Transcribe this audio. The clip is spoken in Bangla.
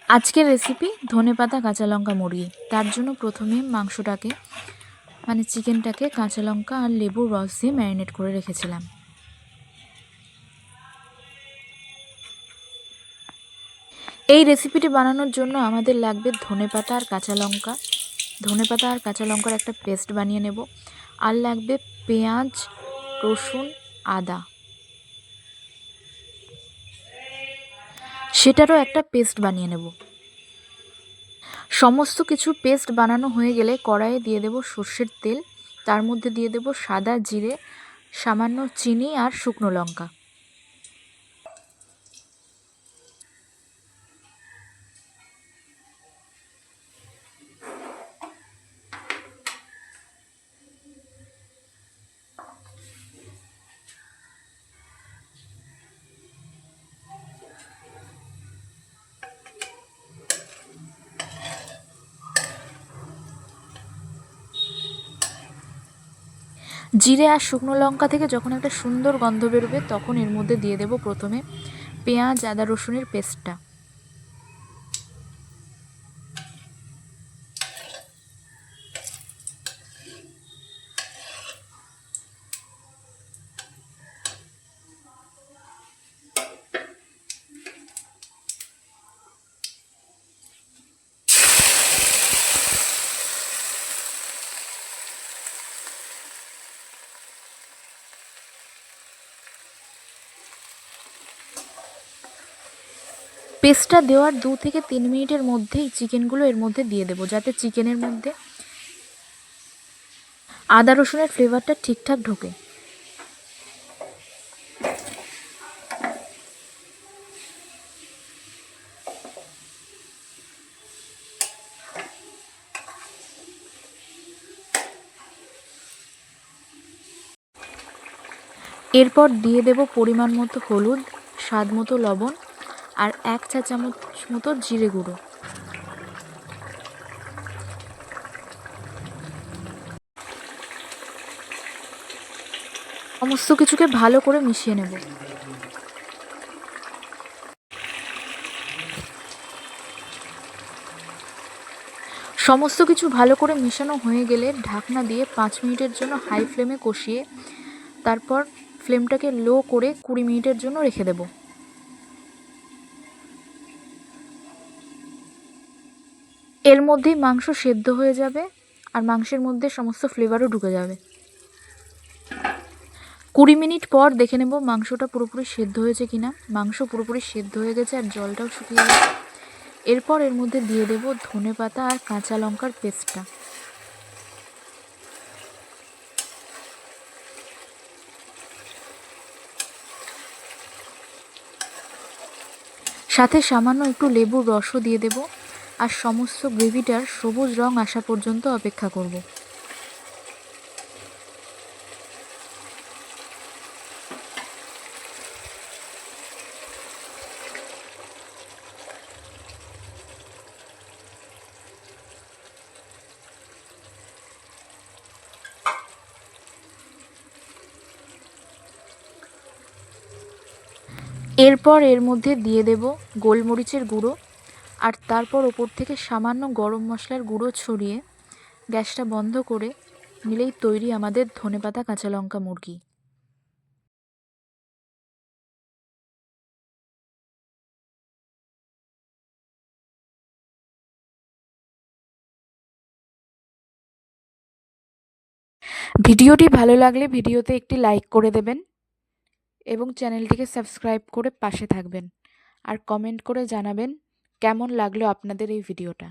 আজকের রেসিপি ধনেপাতা কাঁচা লঙ্কা মুরগি। তার জন্য প্রথমে মাংসটাকে চিকেনটাকে কাঁচা লঙ্কা আর লেবুর রস দিয়ে ম্যারিনেট করে রেখেছিলাম। এই রেসিপিটি বানানোর জন্য আমাদের লাগবে ধনেপাতা আর কাঁচা লঙ্কা। ধনেপাতা আর কাঁচা লঙ্কার একটা পেস্ট বানিয়ে নেব। আর লাগবে পেঁয়াজ, রসুন, আদা, সেটারও একটা পেস্ট বানিয়ে নেব। সমস্ত কিছু পেস্ট বানানো হয়ে গেলে কড়াইয়ে দিয়ে দেব সর্ষের তেল, তার মধ্যে দিয়ে দেব সাদা জিরে, সামান্য চিনি আর শুকনো লঙ্কা। জিরে আর শুকনো লঙ্কা থেকে যখন একটা সুন্দর গন্ধ বেরোবে তখন এর মধ্যে দিয়ে দেব প্রথমে পেঁয়াজ, আদা, রসুনের পেস্টটা। পেস্টটা দেওয়ার 2 থেকে 3 মিনিটের মধ্যেই চিকেনগুলো এর মধ্যে দিয়ে দেবো, যাতে চিকেনের মধ্যে আদা রসুনের ফ্লেভারটা ঠিকঠাক ঢোকে। এরপর দিয়ে দেব পরিমাণ মতো হলুদ, স্বাদ মতো লবণ আর 1 চা চামচ মতো জিরে গুঁড়ো। সমস্ত কিছুকে ভালো করে মিশিয়ে নেব। সমস্ত কিছু ভালো করে মেশানো হয়ে গেলে ঢাকনা দিয়ে 5 মিনিটের জন্য হাই ফ্লেমে কষিয়ে তারপর ফ্লেমটাকে লো করে 20 মিনিটের জন্য রেখে দেব। এর মধ্যেই মাংস সেদ্ধ হয়ে যাবে আর মাংসের মধ্যে সমস্ত ফ্লেভারও ঢুকে যাবে। 20 মিনিট পর দেখে নেব মাংসটা পুরোপুরি সেদ্ধ হয়েছে কিনা। মাংস পুরোপুরি সেদ্ধ হয়ে গেছে আর জলটাও শুকিয়ে গেছে। এরপর এর মধ্যে দিয়ে দেব ধনেপাতা আর কাঁচা লঙ্কার পেস্টটা। সাথে সামান্য একটু লেবুর রসও দিয়ে দেব আর সমস্ত গ্রেভিটার সবুজ রং আসা পর্যন্ত অপেক্ষা করব। এরপর এর মধ্যে দিয়ে দেব গোলমরিচের গুঁড়ো আর তারপর ওপর থেকে সামান্য গরম মশলার গুঁড়ো ছড়িয়ে গ্যাসটা বন্ধ করে নিলেই তৈরি আমাদের ধনেপাতা কাঁচা লঙ্কা মুরগি। ভিডিওটি ভালো লাগলে ভিডিওতে একটি লাইক করে দেবেন এবং চ্যানেলটিকে সাবস্ক্রাইব করে পাশে থাকবেন আর কমেন্ট করে জানাবেন কেমন লাগলো আপনাদের এই ভিডিওটা।